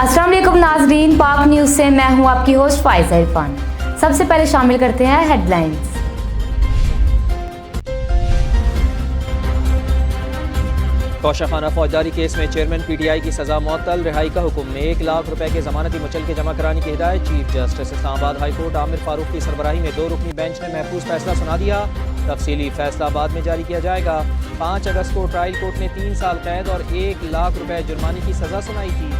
अस्सलाम वालेकुम नाजरीन, पाक न्यूज़ से मैं हूं आपकी होस्ट फाइज़ा इरफान। सबसे पहले शामिल करते हैं हेडलाइंस। तोशाखाना फौजदारी केस में चेयरमैन PTI की सजा मुअत्तल, रिहाई का हुक्म। 1 लाख रुपए के जमानती मुचलके जमा कराने की हिदायत। Chief justice Islamabad high court Aamir Farooq की सरबराही में 2 रुकनी बेंच ने महफूज फैसला सुना दिया। तफसीली फैसला बाद में जारी किया जाएगा। 5 अगस्त को ट्रायल कोर्ट ने 3 साल कैद और 1 लाख रुपए जुर्माने की सजा सुनाई थी।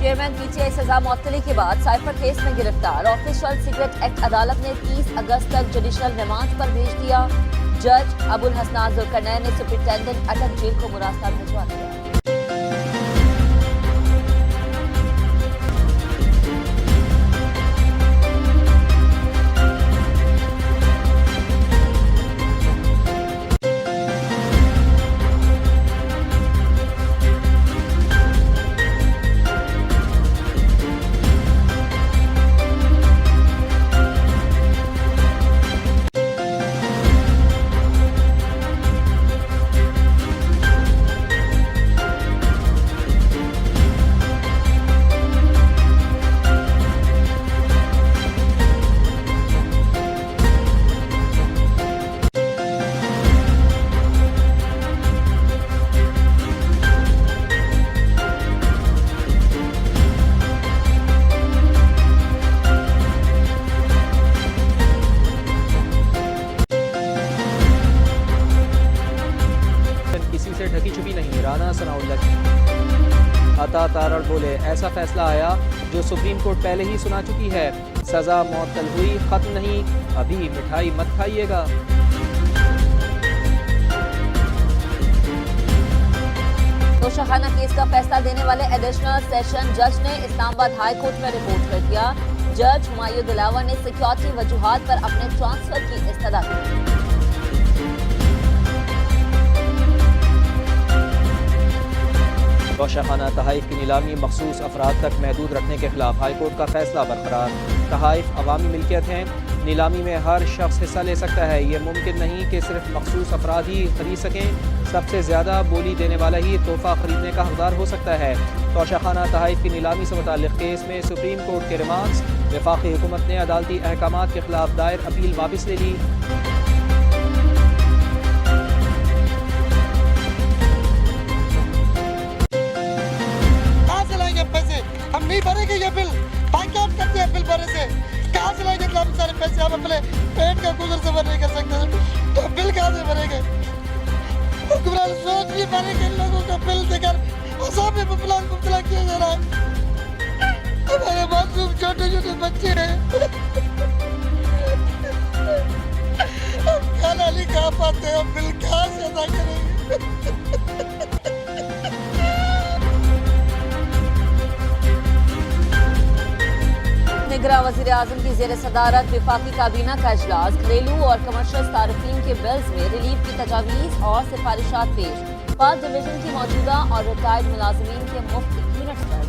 चेयरमैन PTI सजा मुअत्तली के बाद साइफर केस में गिरफ्तार। ऑफिशियल सिगरेट एक्ट अदालत ने 30 अगस्त तक जुडिशल रिमांड पर भेज दिया। जज अबुल हसनान जुल्करनैन ने सुपरिटेंडेंट अटक जेल को मुरास्ता भिजवा दिया। किसी से ढकी छुपी नहीं, राना सनाउल्लाह। अता तारड़ बोले, ऐसा फैसला आया जो सुप्रीम कोर्ट पहले ही सुना चुकी है। सजा मुअत्तल हुई, खत्म नहीं, अभी मिठाई मत खाइएगा। तोशाखाना केस का फैसला देने वाले एडिशनल सेशन जज ने इस्लामाबाद हाई कोर्ट में रिपोर्ट कर दिया। जज हुमायूं दिलावर ने सिक्योरिटी वजूहात पर अपने ट्रांसफर की इस्तदा की। तोशाखाना तहाइफ की नीलामी मखसूस अफराद तक महदूद रखने के खिलाफ हाई कोर्ट का फैसला बरकरार। तहाइफ अवामी मिल्कियत हैं, नीलामी में हर शख्स हिस्सा ले सकता है। ये मुमकिन नहीं कि सिर्फ मखसूस अफराद ही खरीद सकें। सबसे ज़्यादा बोली देने वाला ही तोहफा खरीदने का हकदार हो सकता है। तोशाखाना तहाइफ की नीलामी से मुताल्लिक़ केस में सुप्रीम कोर्ट के रिमार्क्स। वफाकी हुकूमत ने अदालती अहकामात के खिलाफ दायर अपील वापस ले ली। हम नहीं भरेंगे ये बिल, बाइकआउट करते हैं बिल भरने से। कहाँ से लाएंगे इतने सारे पैसे? हम अपने पेट का गुजर सफर नहीं कर सकते, तो बिल कहाँ से भरेंगे? हुक्मरान सोच नहीं पाएंगे इन लोगों का बिल देकर अज़ाब में मुब्तला किया जा रहा है। हमारे मासूम छोटे छोटे बच्चे हैं, हम खाना नहीं खा पाते, हम बिल कहाँ से अदा करेंगे? निगरां वज़ीर आज़म की ज़ेर सदारत वफाकी काबीना का इजलास। घरेलू और कमर्शियल सार्फिन के बिल्स में रिलीफ की तजावीज़ और सिफारिशात पेश। 5 डिवीजन की मौजूदा और रिटायर्ड मुलाजमीन के मुफ्त यूनिट्स पर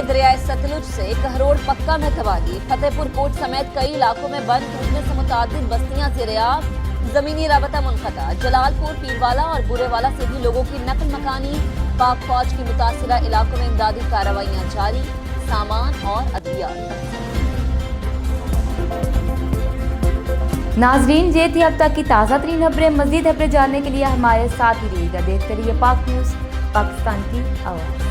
दरियाए सतलुज से कहरोड़ पक्का में तबाही। फतेहपुर कोट समेत कई इलाकों में बंद टूटने से मुतादिद बस्तियां ज़ेर-ए-आब, जमीनी राबता मुनक़ता। जलालपुर, पीरवाला और बुरेवाला से भी लोगों की नकल मकानी। पाक फौज की मुतासिरा इलाकों में इमदादी कार्रवाइयां जारी। सामान और अद्वियात। नाजरीन, ये थी अब तक की ताज़ा तरीन खबरें। मज़ीद खबरें जानने के लिए हमारे साथ ही रहिएगा। देखते रहिए पाक न्यूज़, पाकिस्तान की आवाज़।